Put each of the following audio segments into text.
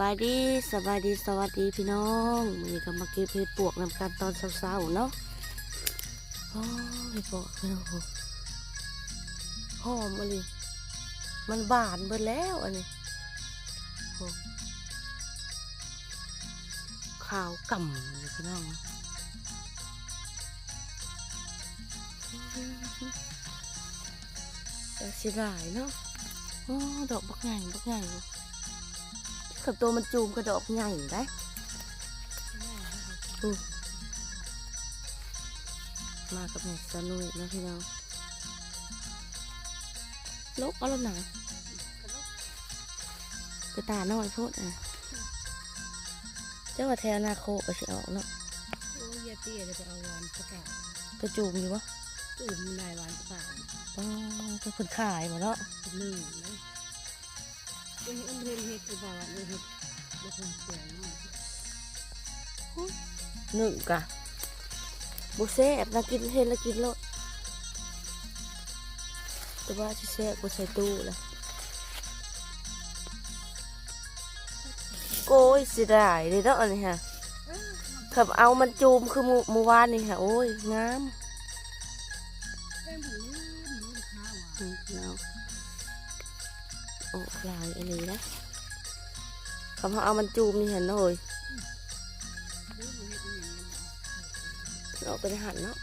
บายดีสบายดีสวัสดีพี่น้องวันนี้ก็มาเก็บเห็ดปวกนำกันตอนเช้าๆเนาะโอ้เห็ดปวกพี่น้องหอมมาเลยมันบานเบิดแล้วอันนี้โอ้ขาวก่ำเลยพี่น้องแต่เสียดายเนาะโอ้ดอกบักใหญ่บักใหญ่กับตัวมันจูมกระดอกใหญ่ได้มากับแม่สนุยนะพี่น้องลกเอาแล้วหนาไปตาหน่อยโพดอ่ะเจ้าว่าแทนาโคก็สิออกเนาะโอ้ยาเตี้ยเลยไปเอาวานประกาศตัวจูมอยู่วะตื่นมันได้วานประกาศอ๋อตัวคนขายหมดเนาะหนึ่งนะอันเรียนเฮ็ดคือบอกว่าเฮ็ดบ่คงสวยมากหนึ่งกะบุเซ่บนะกินเห็นแล้วกินแล้วแต่ว่าจะแซ่บบุใส่ตู้เลยโก้ยเสียดายเลยเนาะนี่ฮะขับเอามันจูมคือเมื่อวานนี่ค่ะโอ้ยงามโอ้ลายอันนี้นะขับเอามันจูมนี่เห็นเลยเราไปหั่นเนาะ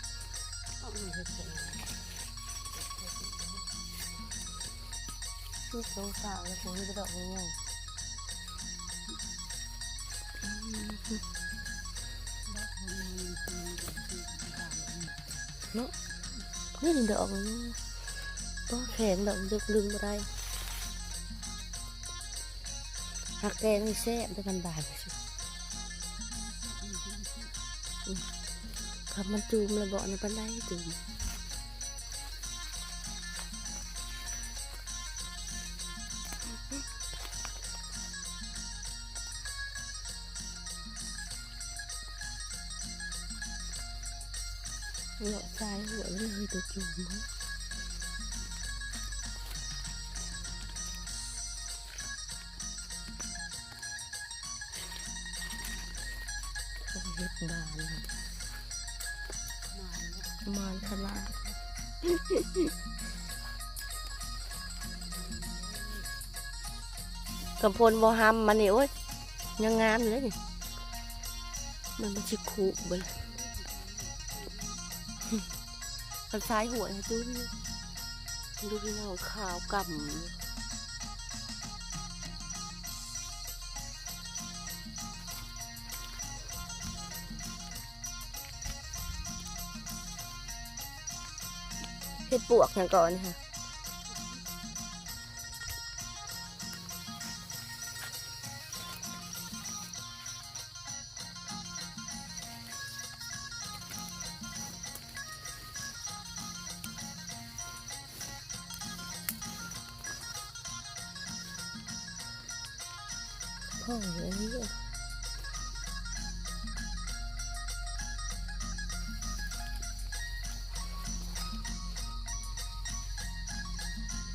นี่โซ่สาวแล้วผมนี่กระดอกง่ายเนาะนี่ดอกก็แข็งดอกดึกลึงมาได้หักแกงให้แซ่บได้กันบานขับมันจูมเลยบอกในปันได้จูมเหลาะซ้ายหัวเลยตัวจูมมั้งเห็ดบานมานขนาดกับพลบอฮัมมันนี่โอ้ยยังงามอยู่เลยนี่มันชิคุไปเลยทางซ้ายหัวนะดูพี่น้องขาวกำเห็ดปวกอย่างก่อนค่ะพ่ออย่างนี้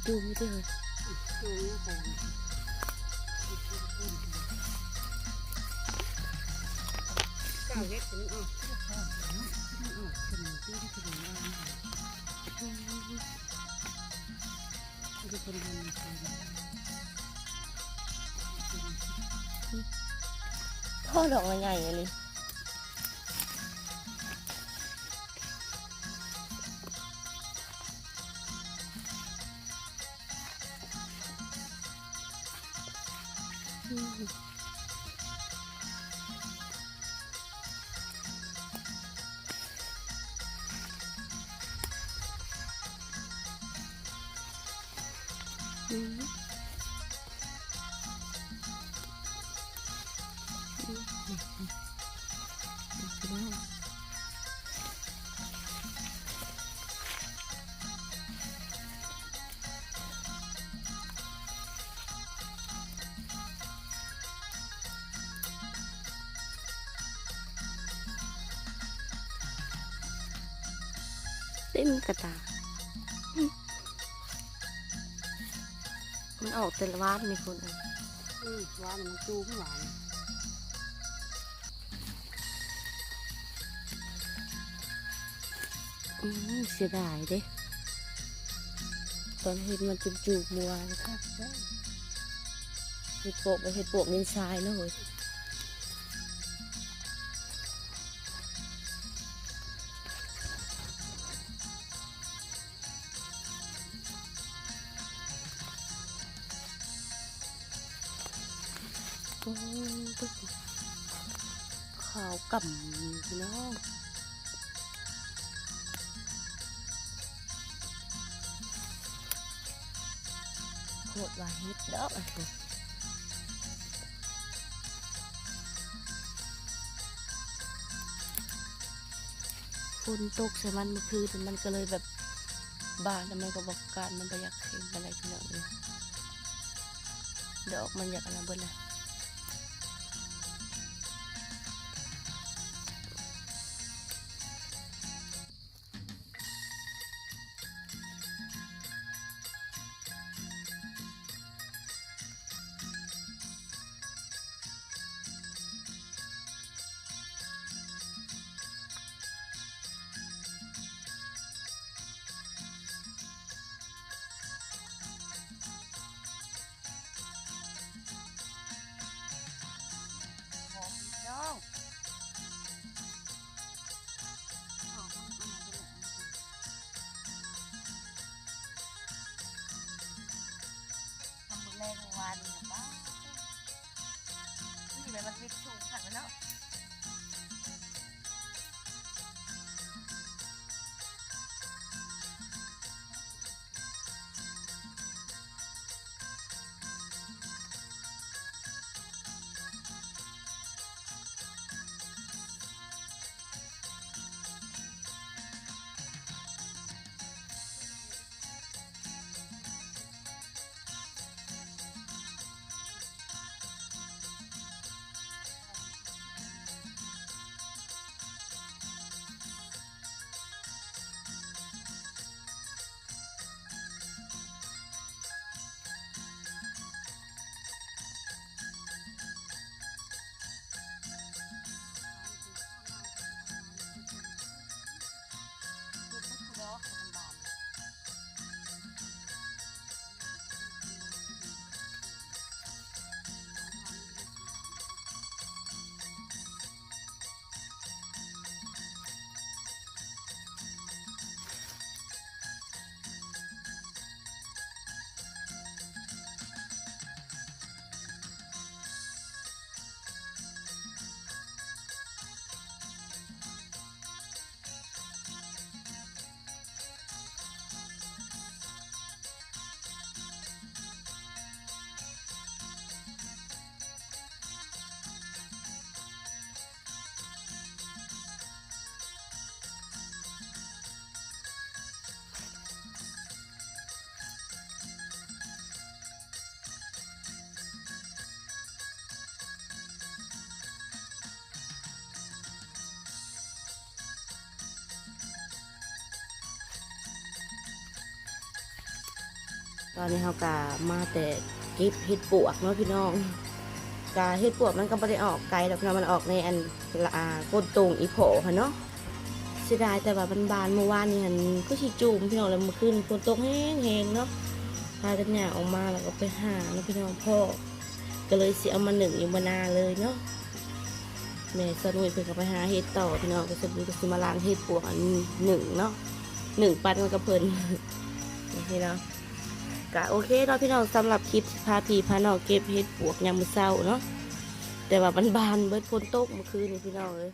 ดูไม่ได้เลยก้าวเฮ็ดถึงออกถึงที่ที่ถึงได้ที่คนทำพ่อดอกใหญ่ๆเลยเต็มกระตามันออกแต่ละวาดมีคน หวานมันจูงหวาน เสียดายเด้ตอนเห็ดมันจุบๆมัวนะคะเห็ดปวกไปเห็ดปวกนินทรายเนาะเว้ยขาวก่ำพี่น้องโคตรว่าเฮ็ดดอกอ่ะฝนตกใส่มันเมื่อคืนมันก็เลยแบบบานแล้วมันก็บอกการมันก็อยากเข็มอะไรพี่น้องเลยดอกมันอยากอะไรเบิ้ลเลยน้องทำบุญแรงวันเนี่ยป้านี่เลยมันวิดสูงขันแล้วเนาะตอนนี้เขากามาแต่เก็บเห็ดปวกเนาะพี่น้องกาเห็ดปวกมันก็ไม่ได้ออกไกลหรอกนะมันออกในอันก้นตุงอีโผค่ะเนาะเสียดายแต่ว่าบานเมื่อวานนี่มันก็ชิจูมพี่น้องแล้วเมื่อคืนฝนตกแห้งๆเนาะพากันหยาออกมาแล้วก็ไปหาเนาะพี่น้องพ่อก็เลยเสียเอามาหนึ่งอยู่บนาเลยเนาะแม่สนุยเพื่อนก็ไปหาเห็ดต่อพี่น้องก็จะมีก็สิมาล้างเห็ดปวกอันหนึ่งเนาะหนึ่งปันมันก็เพลินนี่เนาะโอเคเนาะพี่น้องสำหรับคลิปพาพี่พาน้องเก็บเห็ดปวกยามมื้อเช้าเนาะแต่ว่าบานเบิดฝนตกเมื่อคืนนี่พี่น้องเลย